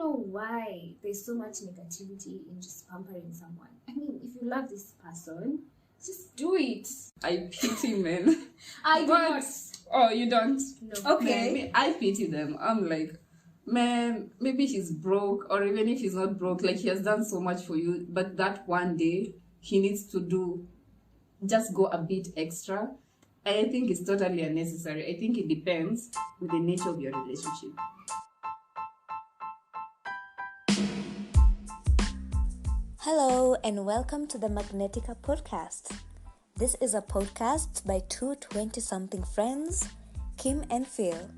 know why there's so much negativity in just pampering someone. I mean, if you love this person, just do it. I pity men. I do not. Oh, you don't? No. Okay. Man, I pity them. I'm like, man, maybe he's broke, or even if he's not broke, like he has done so much for you, but that one day he needs to just go a bit extra. I think it's totally unnecessary. I think it depends with the nature of your relationship. Hello and welcome to the Magnetica podcast. This is a podcast by two 20-something friends, Kim and Phyll.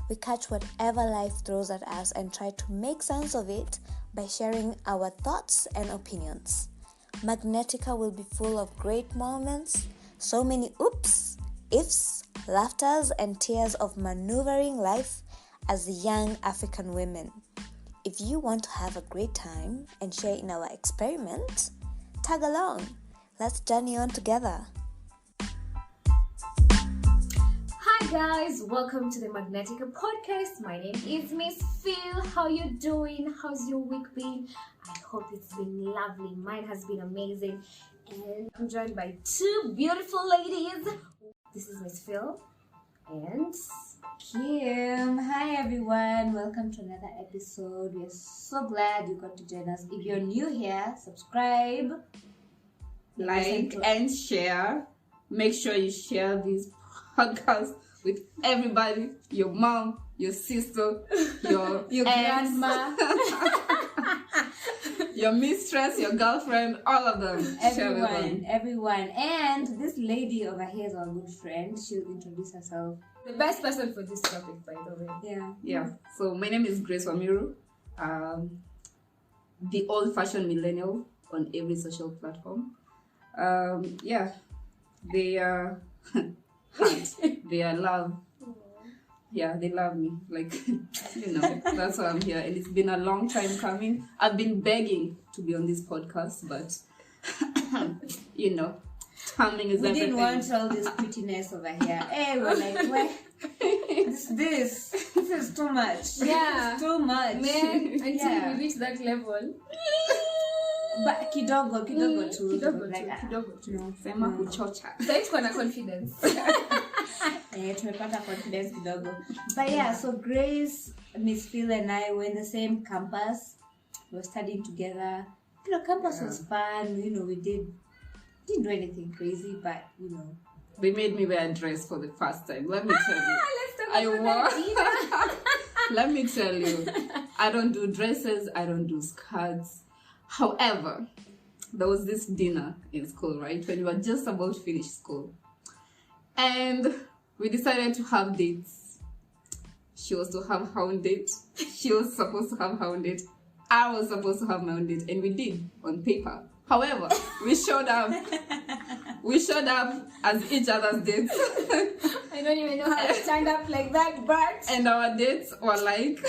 We catch whatever life throws at us and try to make sense of it by sharing our thoughts and opinions. Magnetica will be full of great moments, so many oops, ifs, laughters, and tears of maneuvering life as young African women. If you want to have a great time and share in our experiment, tag along. Let's journey on together. Hi guys, welcome to the Magnetica podcast. My name is Miss Phyll. How you doing? How's your week been? I hope it's been lovely. Mine has been amazing. And I'm joined by two beautiful ladies. This is Miss Phyll and Kim. Hi everyone, welcome to another episode. We are so glad you got to join us. If you're new here, subscribe, Like and share. Make sure you share this podcast with everybody, your mom, your sister, your grandma, your mistress, your girlfriend, all of them. everyone. And this lady over here is our good friend. She'll introduce herself. the best person for this topic, by the way. Yeah. So my name is Gracey, the old-fashioned millennial on every social platform. They are hard. They are love. Yeah, they love me. Like, that's why I'm here. And it's been a long time coming. I've been begging to be on this podcast, but, timing is everything. We didn't want all this prettiness over here. Hey, we're like, what? This is too much. Yeah. It's too much. Man, until we reach that level. But kidogo tu. Kidogo tu. Sema kuchocha. Sasa tuko na confidence. Tumepata confidence kidogo. But yeah, so Grace, Miss Phyll and I were in the same campus. We were studying together. Campus was fun. We didn't do anything crazy, but They made me wear a dress for the first time. Let me tell you. Let's talk about Let me tell you. I don't do dresses. I don't do skirts. However, there was this dinner in school, right? When we were just about to finish school. And we decided to have dates. She was to have her own date. She was supposed to have her own date. I was supposed to have my own date. And we did on paper. However, we showed up. We showed up as each other's dates. I don't even know how to stand up like that, but... And our dates were like,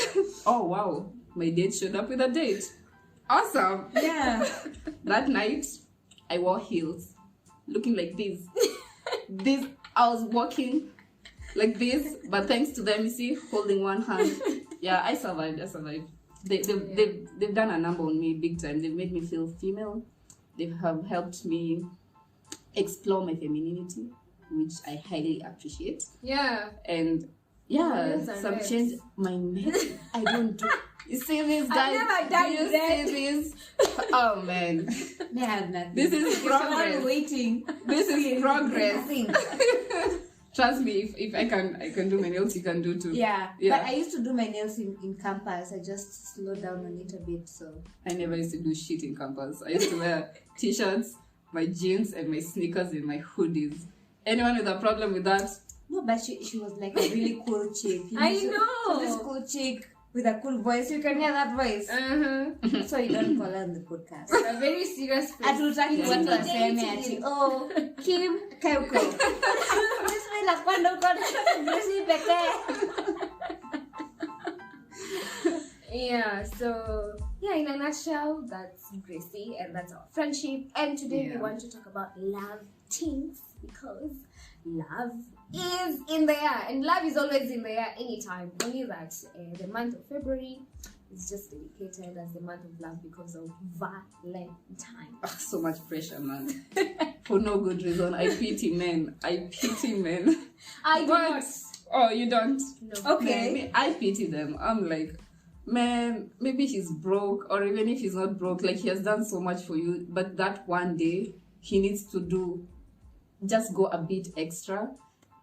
oh wow, my date showed up with a date. Awesome. yeah. That night, I wore heels, looking like this. I was walking like this, but thanks to them, you see, holding one hand. Yeah, I survived. They've done a number on me big time. They've made me feel female. They have helped me explore my femininity, which I highly appreciate. Yeah. And some change. My neck, I don't do. You see this, guys? I've never done you that. see this? Oh man. They have nothing. This is progress. Waiting. This is progress. Nothing. Trust me, if I can do my nails, you can do too. Yeah. But I used to do my nails in campus. I just slowed down on it a bit, so. I never used to do shit in campus. I used to wear t-shirts, my jeans, and my sneakers and my hoodies. Anyone with a problem with that? No, but she was like a really cool chick. I know. This cool chick with a cool voice. You can hear that voice. So you don't call her on the podcast. A very serious face. Hatutaki watu waseme ati oh Kim Keuko. This la kwenda uko na Gracie pekee. Yeah, so in a nutshell, that's Gracey and that's our friendship. And today we want to talk about love Tings, because love is in the air, and love is always in the air anytime. Only that the month of February is just dedicated as the month of love because of Valentine. So much pressure, man. For no good reason. I pity men. I do What? not. Oh, you don't? No. Okay. Me, I pity them. I'm like, man, maybe he's broke, or even if he's not broke, like he has done so much for you, but that one day he needs to just go a bit extra.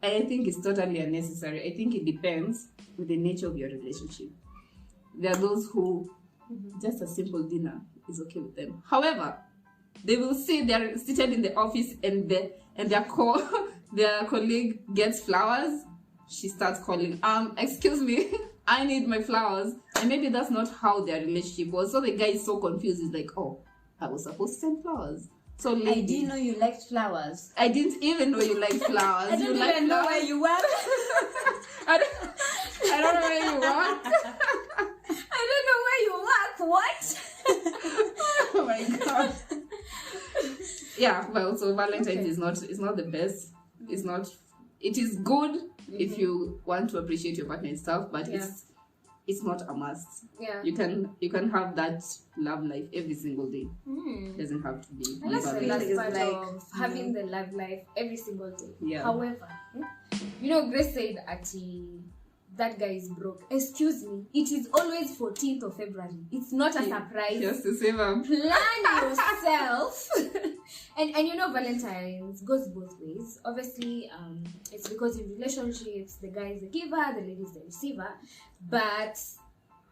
And I think it's totally unnecessary. I think it depends with the nature of your relationship. There are those who just a simple dinner is okay with them. However, they will see they're seated in the office and their colleague gets flowers. She starts calling, excuse me, I need my flowers. And maybe that's not how their relationship was. So the guy is so confused. He's like, oh, I was supposed to send flowers. So lady, I didn't know you liked flowers. I didn't even know you liked flowers. I don't you like even know flowers? where you were. I don't know where you work. I don't know where you work. What? Oh my god. Yeah, well, so Valentine's Okay. is not the best. It is good if you want to appreciate your partner and stuff, but Yeah. it's not a must. Yeah. You can have that love life every single day. Mm. Doesn't have to be. I like the Valentine's. last It's part like, of having the love life every single day. Yeah. However, Grace said that guy is broke. Excuse me, it is always 14th of February. It's not a surprise. Just to save up. Plan yourself. and Valentine's goes both ways. Obviously, it's because in relationships the guy is the giver, the lady is the receiver. But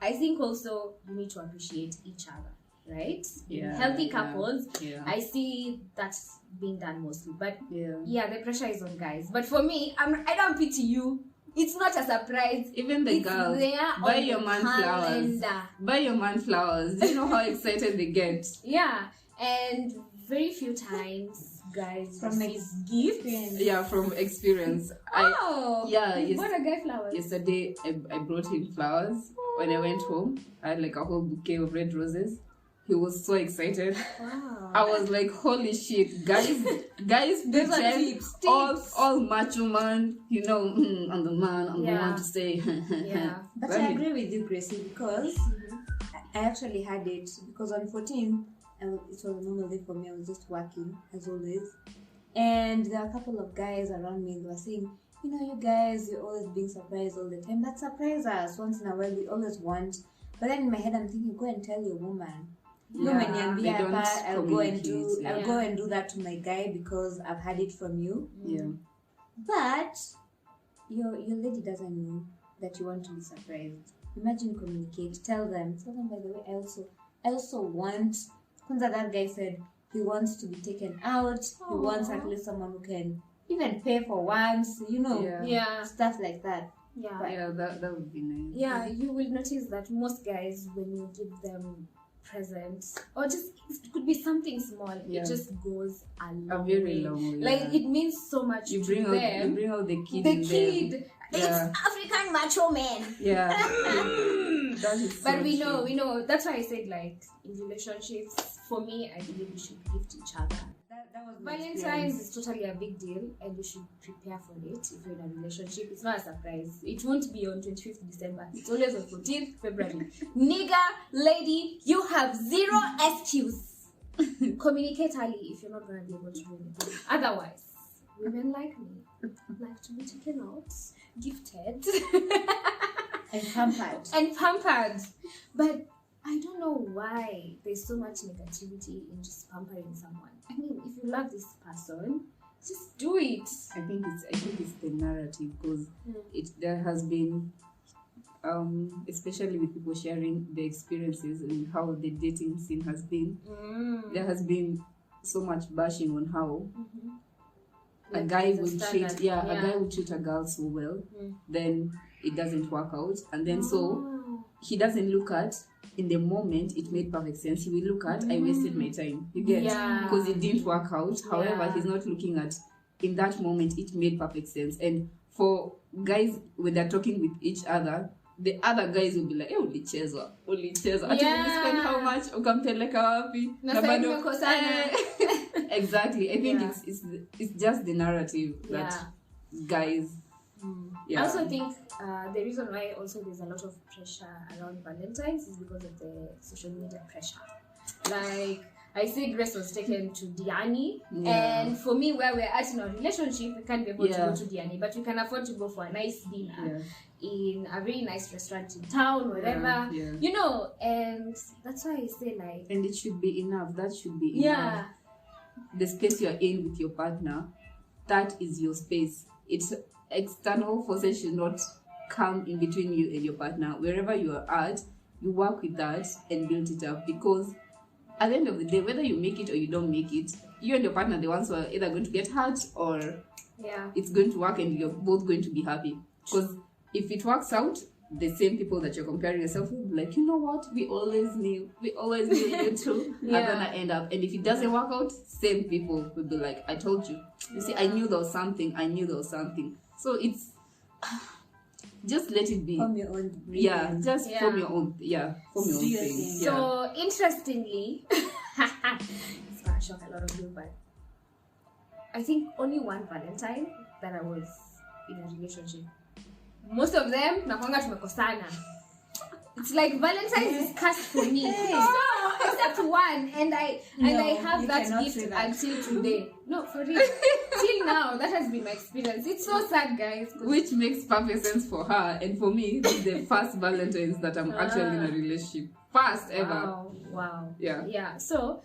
I think also you need to appreciate each other, right? Yeah, In healthy yeah, couples, yeah. I see that's being done mostly. But Yeah. the pressure is on guys. But for me, I don't pity you. It's not a surprise. Even the It's girls, there buy on your the man flowers. calendar. Buy your man flowers. Do you know how excited they get? Yeah, and very few times guys From receive gifts. Yeah, from experience. Oh, Yeah, you yes. bought a guy flowers. Yesterday, I brought him flowers. When I went home, I had like a whole bouquet of red roses. He was so excited. Wow. I was like, holy shit, guys, Those are pretend tips. all macho man, I'm the man Yeah. to say. Yeah. But Let I me- agree with you, Gracey, because I actually had it. Because on 14, it was a normal day for me. I was just working, as always. And there are a couple of guys around me. They were saying, you guys, you're always being surprised all the time. But surprise us once in a while. We always want. But then in my head, I'm thinking, go and tell your woman. Yeah, they don't I'll go and do. communicate, I'll yeah. go and do that to my guy because I've had it from you. Yeah. But your lady doesn't know that you want to be surprised. Imagine, communicate. Tell them. By the way, I also want. Kwanza, that guy said he wants to be taken out. He wants at least someone who can even pay for once. Yeah. Stuff like that. Yeah. But- Yeah, that would be nice. Yeah, you will notice that most guys, when you give them presents, or just it could be something small, Yeah. it just goes a long A very way. long way. Like yeah. it means so much you to bring them. out the kid The in kid, them. it's Yeah. African macho man. Yeah. That is so But we true. know. That's why I said, like, in relationships, for me, I believe we should gift each other. That was my Valentine's experience. is totally a big deal, and you should prepare for it if you're in a relationship. It's not a surprise. It won't be on 25th December. It's always on 14th February. Nigga, lady, you have zero excuse. Communicate early if you're not going to be able to do anything. Otherwise, women like me like to be taken out, gifted, And pampered. But I don't know why there's so much negativity in just pampering someone. I mean, if you love this person, just do it. I think it's the narrative because Mm. there has been especially with people sharing their experiences and how the dating scene has been, there has been so much bashing on how a Like, guy there's a will standard. treat a guy will treat a girl so well, then it doesn't work out, and then so he doesn't look at in the moment it made perfect sense. He will look at I wasted my time. You get Yeah. because it didn't work out. However, Yeah. he's not looking at in that moment it made perfect sense. And for guys when they're talking with each other, the other guys will be like, ulichezwa. Ati spend how much? Ukampeleka wapi? Na Na sasa bado- mmekosana. Exactly. I think Yeah. it's just the narrative that guys Yeah. I also think the reason why also there's a lot of pressure around Valentine's is because of the social media pressure. Like, I see Grace was taken to Diani, and for me, where we're at in our relationship, we can't be able to go to Diani, but we can afford to go for a nice dinner in a very nice restaurant in town, whatever, you know, and that's why I say, like... And it should be enough. That should be enough. The space you're in with your partner, that is your space. It's external forces should not come in between you and your partner. Wherever you are at, you work with that and build it up, because at the end of the day, whether you make it or you don't make it, you and your partner are the ones who are either going to get hurt or it's going to work and you're both going to be happy. Because if it works out, the same people that you're comparing yourself with, like, you know what, we always knew you two are gonna end up. And if it doesn't work out, same people will be like, I told you. You see, I knew there was something. So it's just let it be. Form your own form your own. Form your own thing. So interestingly, it's gonna shock a lot of you, but I think only one Valentine that I was in a relationship. Most of them, nakwanga tumekosana. It's like Valentine's is cursed for me. So, except one, and I have that gift until today. No, for real. Till now, that has been my experience. It's so sad, guys. Which makes perfect sense for her, and for me, this is the first Valentine's that I'm actually in a relationship. First ever. Wow. Yeah. So,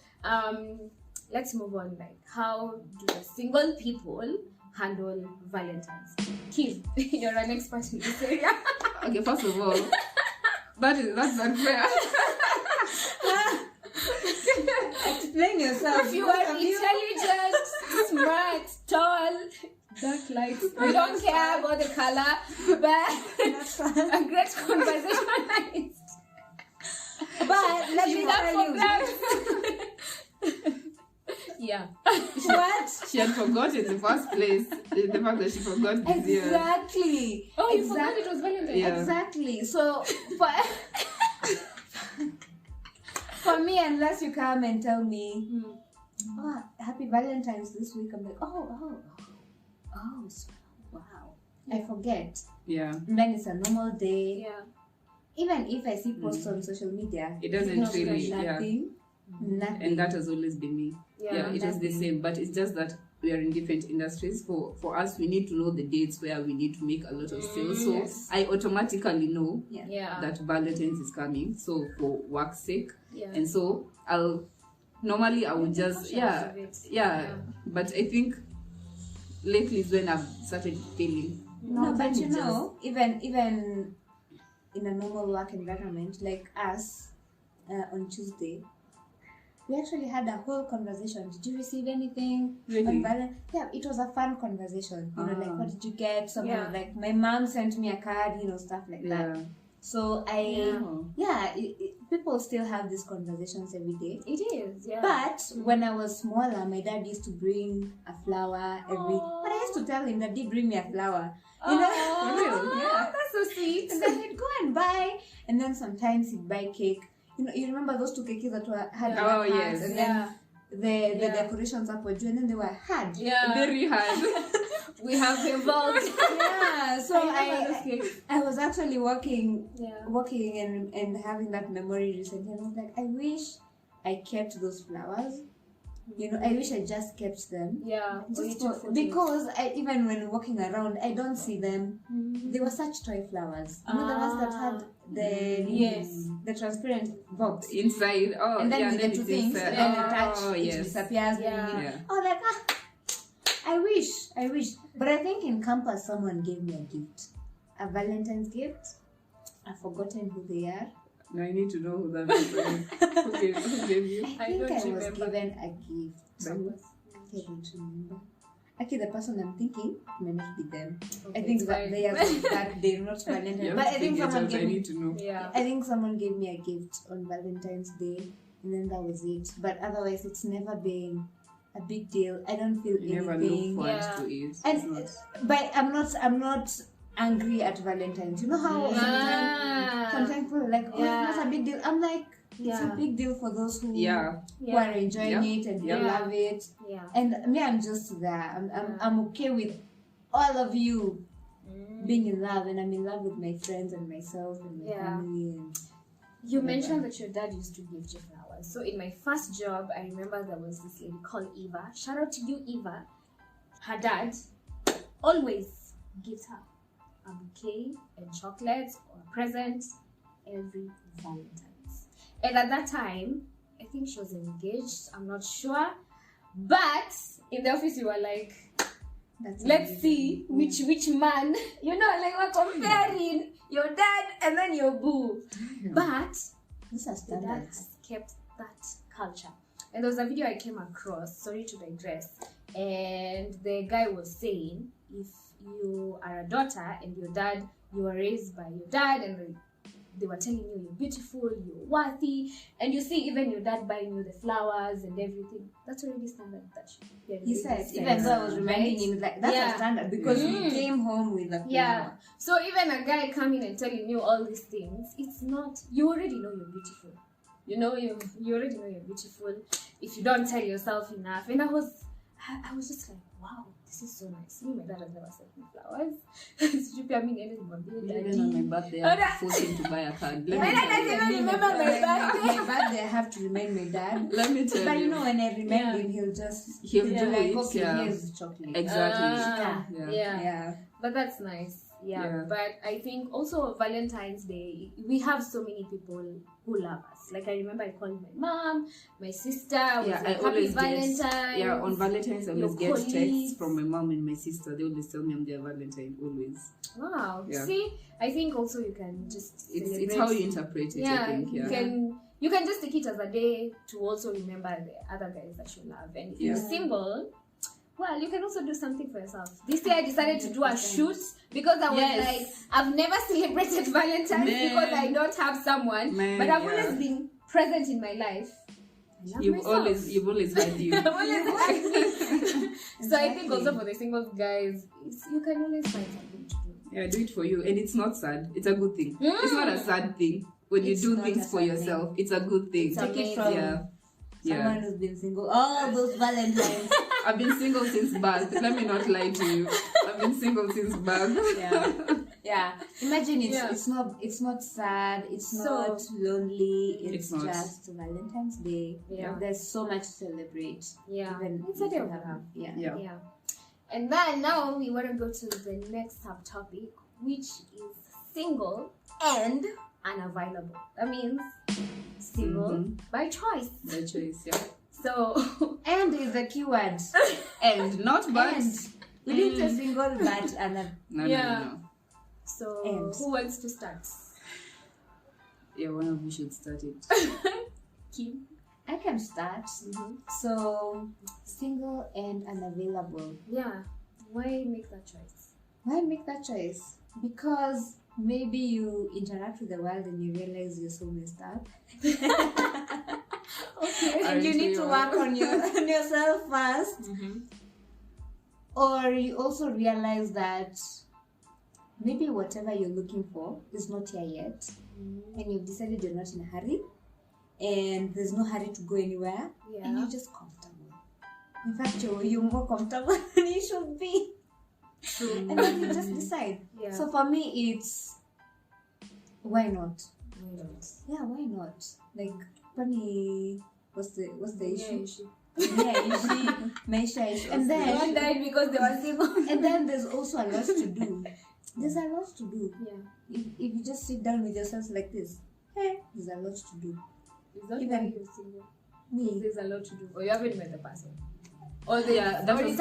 let's move on. Like, how do the single people handle Valentine's? Kim, you're an expert in this area. Okay, first of all, that's unfair. Explain yourself. If you are intelligent, smart, tall, dark light, we don't care about the color, but a great conversationalist. But let me tell you. Yeah. What? She had forgotten in the first place. The fact that she forgot this year. Exactly. Oh, you forgot it was Valentine's. Yeah. Exactly. So for me, unless you come and tell me, oh, happy Valentine's this week, I'm like, oh, so, wow. I forget. Yeah. And then it's a normal day. Yeah. Even if I see posts on social media, it doesn't really, nothing. And that has always been me. Yeah, it was the same, but it's just that we are in different industries. For us, we need to know the dates where we need to make a lot of sales. So I automatically know that Valentine's is coming. So for work's sake, and so I would just But I think lately is when I've started feeling. No, but you know, even in a normal work environment like us, on Tuesday, we actually had a whole conversation. Did you receive anything? Really? Yeah, it was a fun conversation. You know, like, what did you get? Someone like, my mom sent me a card, you know, stuff like that. So people still have these conversations every day. It is, yeah. But when I was smaller, my dad used to bring a flower every. But I used to tell him that he bring me a flower. You know, that's so sweet. And then he'd go and buy, and then sometimes he'd buy cake. You know, you remember those two cakes that had yes, and then the decorations up were and then they were hard. Yeah, very hard. We have evolved. So I was actually walking and having that memory recently, and I was like, I wish I kept those flowers. You know, I wish I just kept them. Yeah, because even when walking around, I don't see them. They were such toy flowers. You know, the ones that had the transparent box inside. Oh, and then yeah, with the two things, and then you touch, it disappears. Like, I wish. But I think in campus, someone gave me a gift, a Valentine's gift. I've forgotten who they are. Now I need to know who that is. Who gave you? I think I was given a gift. I don't remember. Actually, the person I'm thinking may not be them. I think that they are that they're not Valentine's. But I think someone gave me. I think someone gave me a gift on Valentine's Day, and then that was it. But otherwise, it's never been a big deal. I don't feel anything. Never look forward to it. And but I'm not angry at Valentine's. You know how sometimes people are like, oh, it's not a big deal. I'm like, it's a big deal for those who are enjoying it and they love it. And me, I'm just there. I'm okay with all of you being in love, and I'm in love with my friends and myself and my family. And you mentioned that your dad used to give you flowers. So in my first job, I remember there was this lady called Eva. Shout out to you, Eva. Her dad always gives her a bouquet and chocolates or a present every Valentine's. And at that time, I think she was engaged. I'm not sure. But in the office, you were like, let's see which man, like we're comparing your dad and then your boo. But the dad has kept that culture. And there was a video I came across, sorry to digress, and the guy was saying, if you are a daughter and you were raised by your dad and they were telling you you're beautiful, you're worthy, and you see even your dad buying you the flowers and everything, that's already standard. He says, even though I was reminding him that that's a standard because we came home with a flower. Yeah. So even a guy coming and telling you all these things, it's not, you already know you're beautiful. You already know you're beautiful if you don't tell yourself enough. And I was just like, wow, this is so nice. Me, my dad has never sent me flowers. Even on my birthday, I forced him to buy a card. My dad doesn't even remember my birthday. My birthday, I have to remind my dad. Let me tell you. But when I remind him, he'll do like, it. Okay, here's the chocolate. Exactly. Yeah. But that's nice. Yeah. But I think also Valentine's Day, we have so many people who love us. Like I remember I called my mom, my sister. I always Valentine's. On Valentine's I always get texts from my mom and my sister. They always tell me I'm their Valentine, always. Wow. Yeah. See, I think also you can just it's how you interpret it. I think. You can just take it as a day to also remember the other guys that you love. And if you're single, well, you can also do something for yourself. This year I decided to do a shoot because I was like, I've never celebrated Valentine's because I don't have someone. But I've always been present in my life. You've always had you. So I think also for the single guys, you can always find something to do. Yeah, do it for you. And it's not sad. It's a good thing. It's not a sad thing. When you do things for yourself, it's a good thing. Take it from someone who's been single all those Valentines. I've been single since birth. Let me not lie to you. I've been single since birth. Yeah. Imagine it's not sad. It's not lonely. It's not. Just Valentine's Day. Yeah. There's so much to celebrate. Yeah. Even It's a day of love. Yeah. And then now we want to go to the next subtopic, which is single and unavailable. That means single by choice. By choice, yeah. So and is the keyword. And not but. We didn't say single but No. So who wants to start? Yeah, one of you should start it. Kim. I can start. So single and unavailable. Yeah. Why make that choice? Why make that choice? Because maybe you interact with the world and you realize you're so messed up. Okay. And you need to work on yourself first. Or you also realize that maybe whatever you're looking for is not here yet. And you've decided you're not in a hurry. And there's no hurry to go anywhere. And you're just comfortable. In fact, you're more comfortable than you should be. True. And then you just decide. So for me, it's why not? Yeah, why not? Like, funny. What's the issue? Issue. And then one died because they were single. And then there's also a lot to do. There's a lot to do. Yeah. If you just sit down with yourself like this, there's a lot to do. Is that even why you're single? Me. There's a lot to do. Or you haven't met the person. Or that was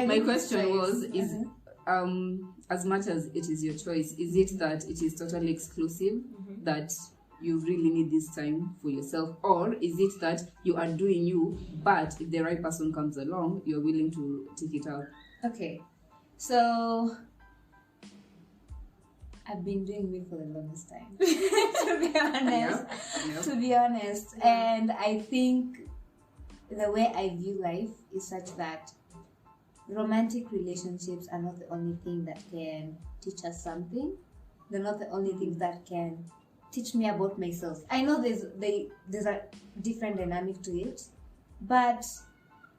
my question was as much as it is your choice, is it that it is totally exclusive, that you really need this time for yourself, or is it that you are doing you, but if the right person comes along, you're willing to take it out? Okay, so I've been doing me for the longest time, to be honest. And I think the way I view life is such that romantic relationships are not the only thing that can teach us something. They're not the only things that can teach me about myself. I know there's a different dynamic to it, but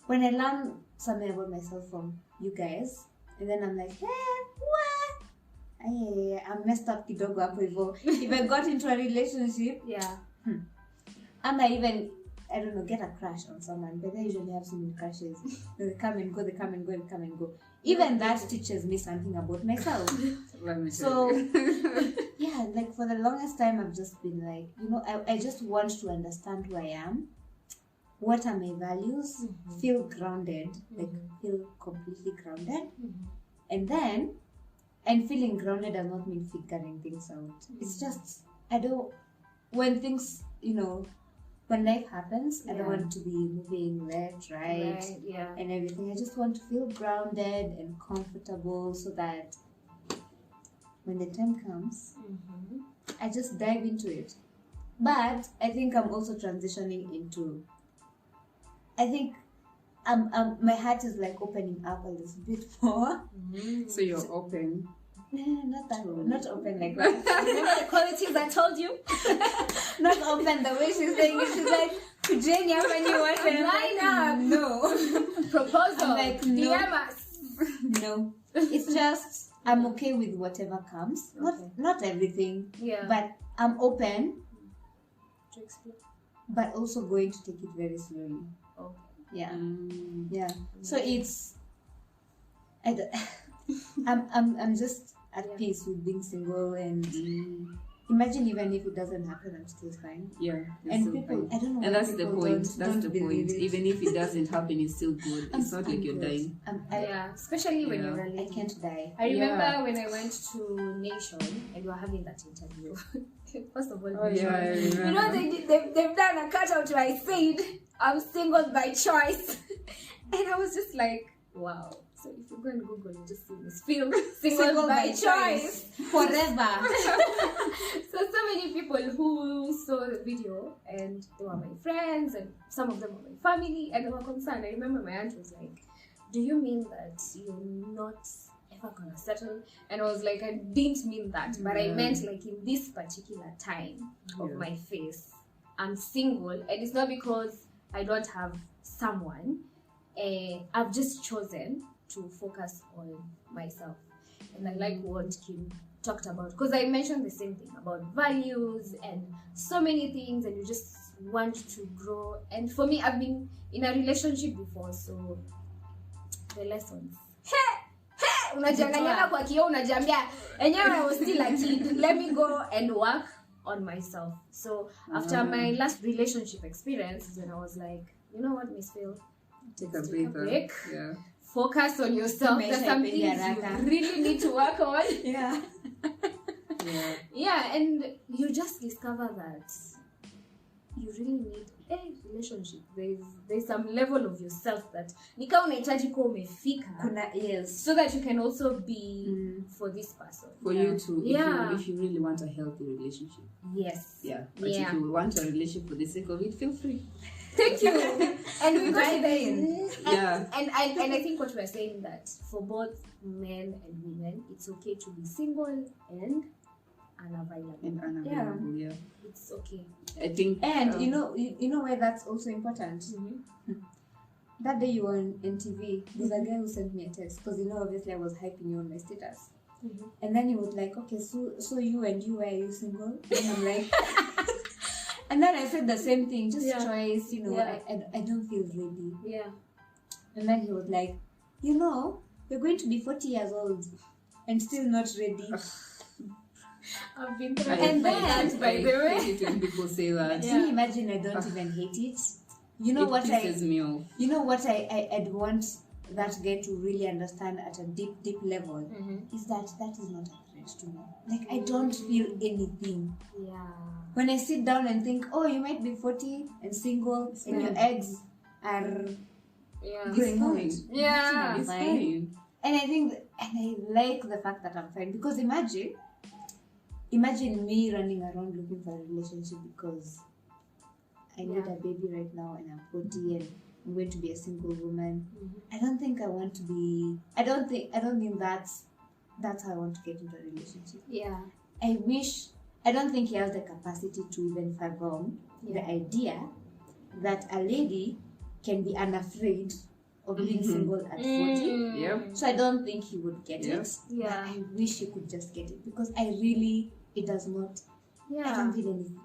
when I learn something about myself from you guys, and then I'm like, what? I'm messed up kidogo hapo hivyo. If I got into a relationship, Yeah. and I even, I don't know, get a crush on someone, but I usually have so many crushes. They come and go, they come and go, and come and go. Even that teaches me something about myself. Let me So, tell yeah, like for the longest time, I've just been like, I just want to understand who I am. What are my values? Feel grounded, like feel completely grounded. And then, and feeling grounded does not mean figuring things out. It's just, when things, when life happens, I don't want to be moving left, right, Yeah. and everything. I just want to feel grounded and comfortable so that when the time comes, I just dive into it. But I think I'm also transitioning into, I think my heart is like opening up a little bit more. So you're open. Not that, not open like that. Remember the qualities I told you? Not open the way she's saying it. She's like, Jenny, when you want to Line up. No. Proposal. I'm like, no. DM us. No. It's just, I'm okay with whatever comes. Not everything. Yeah. But I'm open, To explore. but also going to take it very slowly. Okay. Yeah. Yeah. So it's, I'm just at peace with being single, and imagine even if it doesn't happen, I'm still fine. Yeah. And still people, fine. I don't know. And why that's the people point. don't That's the believe point. it. Even if it doesn't happen, it's still good. It's not like you're good. dying. Yeah. Especially when you're I early. can't die. I remember Yeah. when I went to Nation and we were having that interview. First of all, Oh, yeah, I remember. you know they've done a cutout where I said I'm single by choice, and I was just like, wow. So if you go and Google, you just see Miss Phyll, single by choice. Forever. So many people who saw the video and they were my friends and some of them were my family and they were concerned. I remember my aunt was like, do you mean that you're not ever gonna settle? And I was like, I didn't mean that, but I meant like in this particular time of my face, I'm single, and it's not because I don't have someone. I've just chosen to focus on myself, and I like what Kim talked about, because I mentioned the same thing about values and so many things, and you just want to grow. And for me, I've been in a relationship before, so the lessons, unajiangaliana kwa kioo unajiambia enyewe I was still a kid, let me go and work on myself. So after my last relationship experience is when I was like, you know what, Miss Phyll, Take a break. Yeah. Focus on yourself. There's some things you really need to work on. Yeah. Yeah, and you just discover that you really need a relationship. There's some level of yourself that nika unahitaji kuwa umefika. Yes. So that you can also be for this person. For you too. Yeah. If you really want a healthy relationship. Yes. Yeah. But if you want a relationship for the sake of it, feel free. Thank you. And we got Dive in. Yeah. And I think what we're saying, that for both men and women, it's okay to be single and unavailable. Yeah. It's okay. I think. And you know why that's also important. That day you were on TV, there's a guy who sent me a text, because obviously I was hyping you on my status. And then he was like, okay, so you and you, are you single? And I'm like, and then I said the same thing, just choice, I don't feel ready. Yeah. And then he was like, you're going to be 40 years old and still not ready. I've been through And then, by the way, hate it when people say that. Can you imagine? I don't even hate it. You know what pisses me off. You know what I'd want that guy to really understand at a deep level is that is not a threat to me. Like, I don't feel anything. Yeah. When I sit down and think, oh, you might be 40 and single and your eggs are going out. Yeah. It's fine. And I think, and I like the fact that I'm fine, because imagine me running around looking for a relationship because I need a baby right now and I'm 40 and I'm going to be a single woman. I don't think I want to be. I don't think that's how I want to get into a relationship. Yeah. I don't think he has the capacity to even fathom the idea that a lady can be unafraid of being single at 40. Yep. So I don't think he would get Yeah. it. Yeah. But I wish he could just get it because it does not. I Yeah. don't feel anything.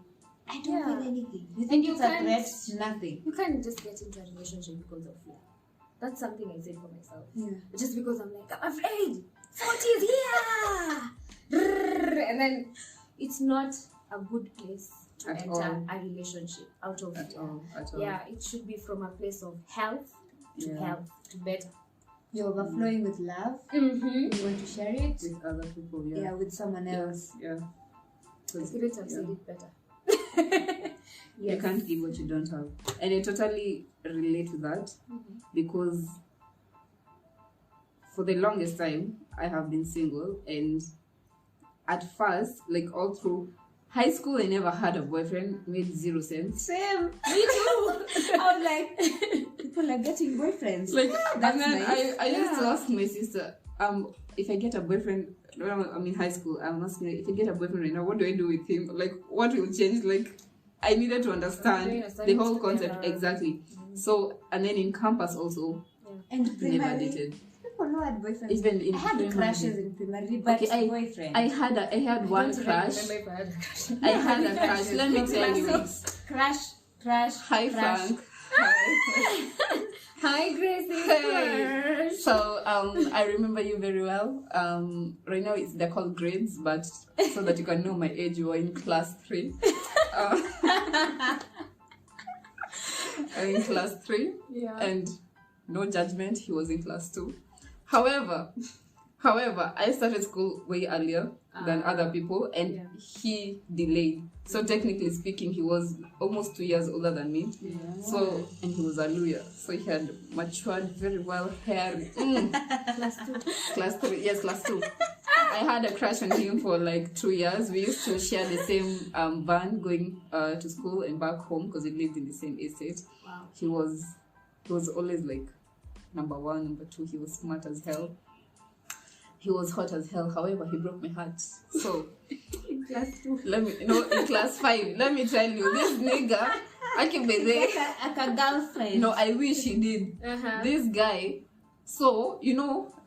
I don't Yeah. feel anything. You And think you it's a can't- threat? Nothing. You can't just get into a relationship because of fear. That's something I said for myself. Yeah. Just because I'm like, I'm afraid. 40 is here. And then it's not a good place to At enter all. a relationship out of At fear. all. At all. Yeah, it should be from a place of health to Yeah. health to better. You're overflowing with love. Mm-hmm. You want to share it. With other people, Yeah, with someone else. Yeah. I couldn't have said it better. You can't give what you don't have. And I totally relate to that because for the longest time I have been single, and at first, like all through high school, I never had a boyfriend. Made zero sense. Same. Me too. I was like, people are getting boyfriends. Like, That's and then nice. I used to ask my sister, if I get a boyfriend when I'm in high school, I'm asking her, if I get a boyfriend right now, what do I do with him? Like, what will change? Like, I needed to understand the whole concept exactly. So, and then in campus also, And never primary, dated. people know had boyfriends. Even in I had primary. crushes in primary, but Okay, boyfriend. I had one crush. I had a crush. Let me tell you. Crush. Hi, crush. Frank. Hi. Hi, Gracey. Hey. So I remember you very well. Right now they're called grades, but so that you can know my age, you were in class 3. I'm in class 3, Yeah. and no judgment, he was in class 2. However, I started school way earlier than other people, and he delayed. So technically speaking, he was almost 2 years older than me. Yeah. So, and he was a lawyer, so he had matured very well, hair. Class 2. Class 3, yes, class 2. I had a crush on him for like 2 years. We used to share the same van going to school and back home because we lived in the same estate. Wow. He was always like number 1, number 2. He was smart as hell. He was hot as hell. However, he broke my heart. So Class 2. in class 5, let me tell you, this nigga, I can be there. Like a girlfriend. No, I wish he did. This guy, so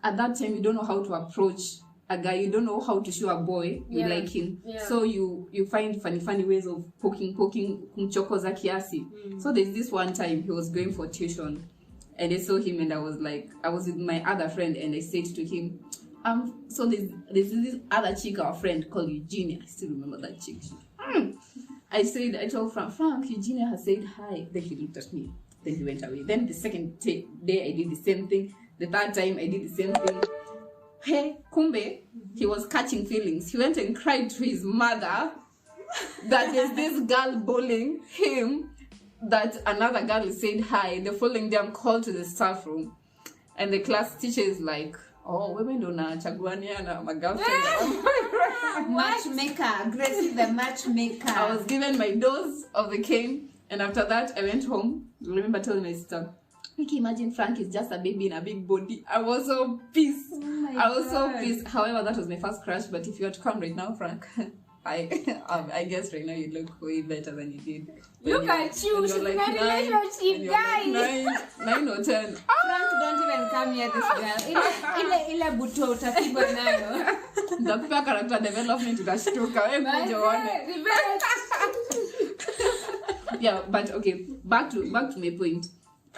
at that time you don't know how to approach a guy, you don't know how to show a boy you like him. Yeah. So you find funny ways of poking kumchokoza kiasi. So there's this one time he was going for tuition, and I saw him, and I was with my other friend, and I said to him, so there's this other chick, our friend called Eugenia. I still remember that chick. I told Frank, Eugenia has said hi. Then he looked at me. Then he went away. Then the second day I did the same thing. The third time I did the same thing. Hey, kumbe, he was catching feelings. He went and cried to his mother that there's this girl bullying him, that another girl said hi. The following day I'm called to the staff room, and the class teacher is like, oh, women don't chaguania my girlfriend. Matchmaker. Gracey the matchmaker. I was given my dose of the cane, and after that I went home. I remember telling my sister, you can imagine Frank is just a baby in a big body. I was so pissed. So pissed. However, that was my first crush. But if you were to come right now, Frank, I guess right now you look way better than you did. Look at you, she's in a relationship, guys. 9 or 10. Frank, don't even come near this girl. Ile buto utapigwa nayo. Nakupea character development utashtuka. Wewe kuja uone. Yeah, but okay, back to my point.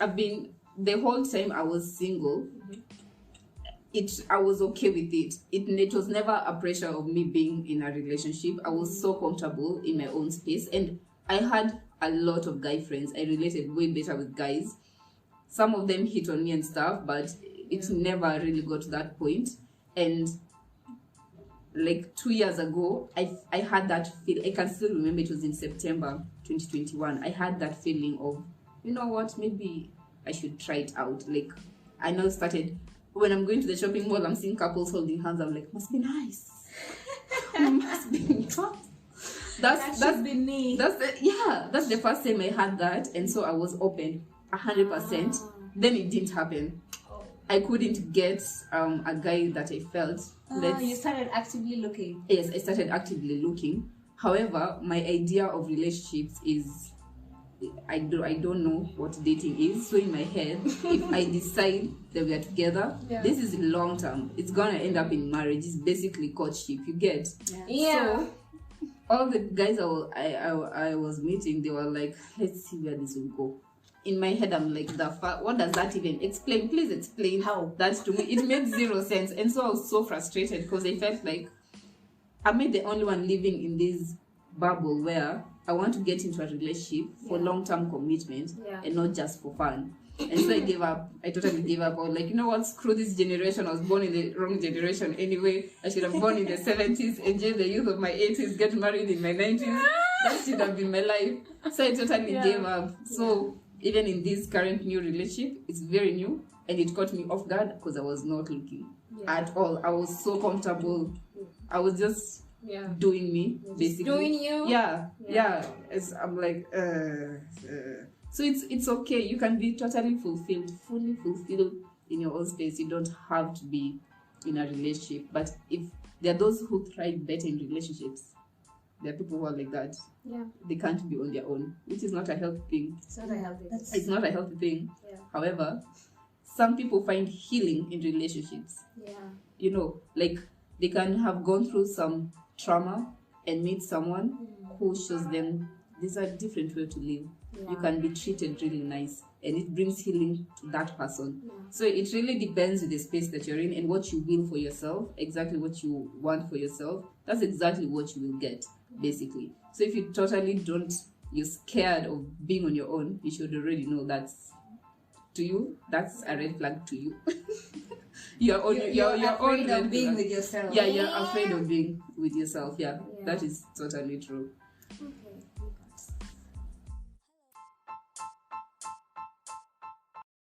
I've been, the whole time I was single, I was okay with it. It was never a pressure of me being in a relationship. I was so comfortable in my own space, and I had a lot of guy friends. I related way better with guys. Some of them hit on me and stuff, but it never really got to that point. And like 2 years ago, I had that feel. I can still remember, it was in September 2021. I had that feeling of, you know what, maybe I should try it out. Like, I now started, when I'm going to the shopping mall, I'm seeing couples holding hands. I'm like, must be nice. Must be nice. That's been me. That's the first time I had that, and so I was open 100%. Then it didn't happen. I couldn't get a guy that I felt. You started actively looking. Yes, I started actively looking. However, my idea of relationships is I don't know what dating is. So in my head, if I decide that we are together, this is long term. It's gonna end up in marriage. It's basically courtship. You get? Yeah. So all the guys I was meeting, they were like, let's see where this will go. In my head, I'm like, what does that even explain? Please explain how that to me. It made zero sense. And so I was so frustrated because I felt like I'm not the only one living in this bubble where I want to get into a relationship for long-term commitment and not just for fun. And so I gave up. I totally gave up. I was like, you know what? Screw this generation. I was born in the wrong generation anyway. I should have born in the 70s, enjoy the youth of my 80s, get married in my 90s. That should have been my life. So I totally gave up. So even in this current new relationship, it's very new. And it caught me off guard because I was not looking at all. I was so comfortable. I was just doing me, basically. Doing you? Yeah. I'm like, So it's okay. You can be totally fully fulfilled in your own space. You don't have to be in a relationship. But if there are those who thrive better in relationships, there are people who are like that. Yeah. They can't be on their own, which is not a healthy thing. It's not a healthy thing. It's not a healthy thing. Yeah. However, some people find healing in relationships. Yeah. You know, like they can have gone through some trauma and meet someone who shows them there's a different way to live. You can be treated really nice and it brings healing to that person. So it really depends on the space that you're in and what you will for yourself, exactly what you want for yourself. That's exactly what you will get, basically. So if you totally you're scared of being on your own, you should already know that's a red flag to you. You're afraid own of being with yourself. Yeah, you're afraid of being with yourself. Yeah, that is totally true.